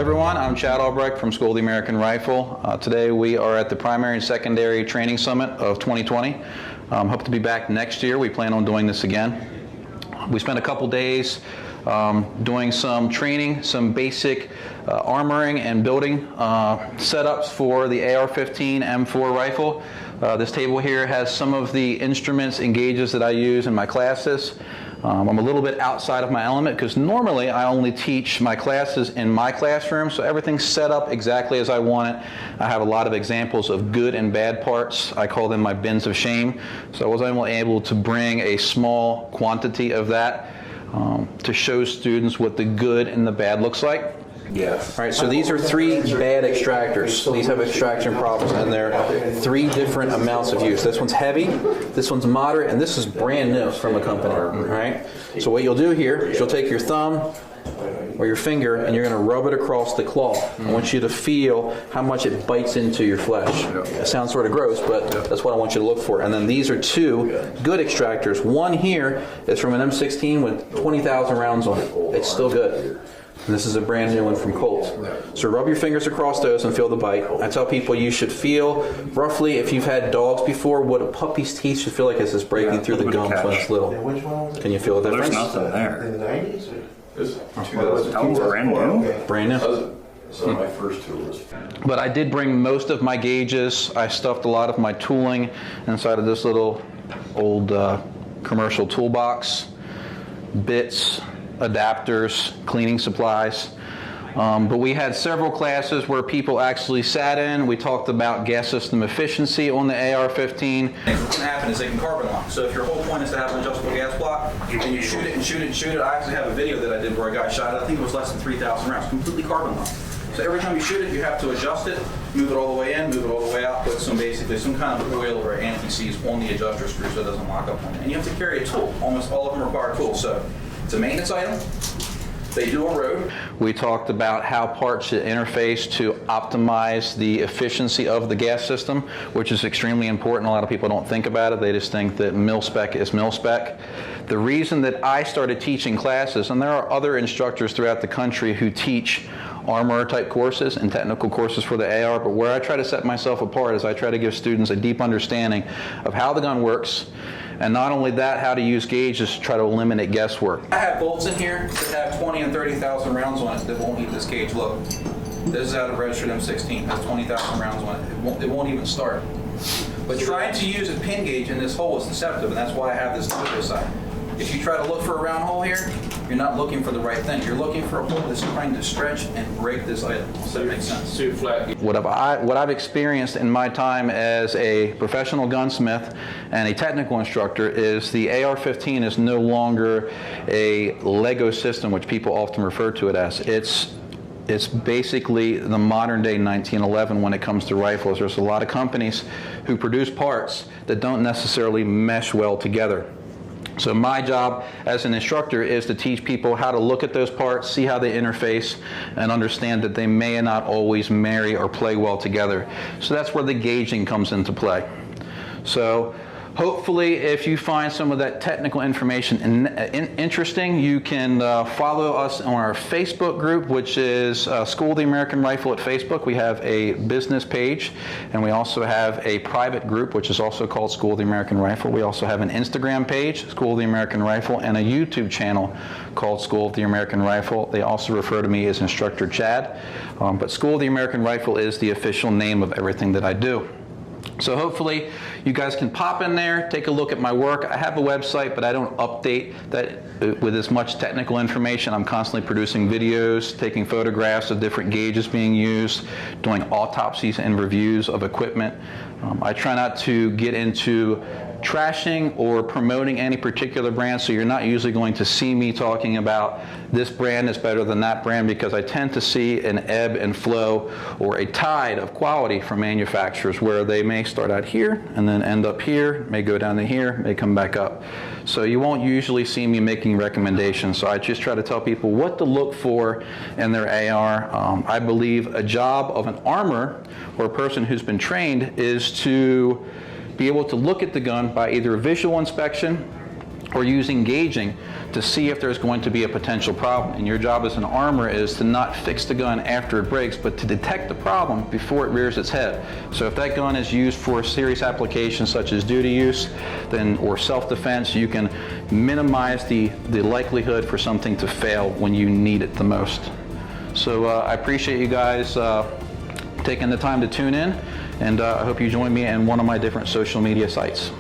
everyone, I'm Chad Albrecht from School of the American Rifle. Today we are at the Primary and Secondary Training Summit of 2020. Hope to be back next year. We plan on doing this again. We spent a couple days doing some training, some basic armoring and building setups for the AR-15 M4 rifle. This table here has some of the instruments and gauges that I use in my classes. I'm a little bit outside of my element because normally I only teach my classes in my classroom, so everything's set up exactly as I want it. I have a lot of examples of good and bad parts. I call them my bins of shame. So I was only able to bring a small quantity of that to show students what the good and the bad looks like. Yes. All right, so these are 3 bad extractors. These have extraction problems, and they're 3 different amounts of use. This one's heavy, this one's moderate, and this is brand new from a company. All right. So what you'll do here is you'll take your thumb or your finger, and you're going to rub it across the claw. I want you to feel how much it bites into your flesh. It sounds sort of gross, but that's what I want you to look for. And then these are 2 good extractors. One here is from an M16 with 20,000 rounds on it. It's still good. And this is a brand new one from Colt. So rub your fingers across those and feel the bite. I tell people you should feel roughly, if you've had dogs before, what a puppy's teeth should feel like as it's breaking through the gums when it's little. Can you feel the difference? There's nothing there. In the 90s? That was brand new? Brand new. So my first tool was. But I did bring most of my gauges. I stuffed a lot of my tooling inside of this little old commercial toolbox. Bits, adapters, cleaning supplies. But we had several classes where people actually sat in. We talked about gas system efficiency on the AR-15. What can happen is they can carbon lock. So if your whole point is to have an adjustable gas block, and you shoot it and shoot it and shoot it, I actually have a video that I did where a guy shot it. I think it was less than 3,000 rounds, completely carbon locked. So every time you shoot it, you have to adjust it, move it all the way in, move it all the way out, put some kind of oil or anti-seize on the adjuster screw so it doesn't lock up on it. And you have to carry a tool. Almost all of them require tools. So it's a maintenance item. They do a road. We talked about how parts should interface to optimize the efficiency of the gas system, which is extremely important. A lot of people don't think about it. They just think that mil spec is mil spec. The reason that I started teaching classes, and there are other instructors throughout the country who teach armor type courses and technical courses for the AR, but where I try to set myself apart is I try to give students a deep understanding of how the gun works, and not only that, how to use gauges to try to eliminate guesswork. I have bolts in here that have 20 and 30,000 rounds on it that won't eat this gauge. Look, this is out of registered M16. It has 20,000 rounds on it. It won't even start. But trying to use a pin gauge in this hole is deceptive, and that's why I have this little side. If you try to look for a round hole here, you're not looking for the right thing. You're looking for a hole that's trying to stretch and break this item. Does that make sense? What I've experienced in my time as a professional gunsmith and a technical instructor is the AR-15 is no longer a Lego system, which people often refer to it as. It's basically the modern day 1911 when it comes to rifles. There's a lot of companies who produce parts that don't necessarily mesh well together. So my job as an instructor is to teach people how to look at those parts, see how they interface, and understand that they may not always marry or play well together. So that's where the gauging comes into play. So hopefully, if you find some of that technical information interesting, you can follow us on our Facebook group, which is School of the American Rifle at Facebook. We have a business page, and we also have a private group, which is also called School of the American Rifle. We also have an Instagram page, School of the American Rifle, and a YouTube channel called School of the American Rifle. They also refer to me as Instructor Chad, but School of the American Rifle is the official name of everything that I do. So hopefully you guys can pop in there, take a look at my work. I have a website, but I don't update that with as much technical information. I'm constantly producing videos, taking photographs of different gauges being used, doing autopsies and reviews of equipment. I try not to get into trashing or promoting any particular brand, so you're not usually going to see me talking about this brand is better than that brand, because I tend to see an ebb and flow or a tide of quality from manufacturers where they may start out here and then end up here, may go down to here, may come back up. So you won't usually see me making recommendations. So I just try to tell people what to look for in their AR. I believe a job of an armor or a person who's been trained is to be able to look at the gun by either a visual inspection or using gauging to see if there's going to be a potential problem. And your job as an armor is to not fix the gun after it breaks, but to detect the problem before it rears its head. So if that gun is used for serious applications such as duty use or self-defense, you can minimize the likelihood for something to fail when you need it the most. So I appreciate you guys taking the time to tune in, and I hope you join me in one of my different social media sites.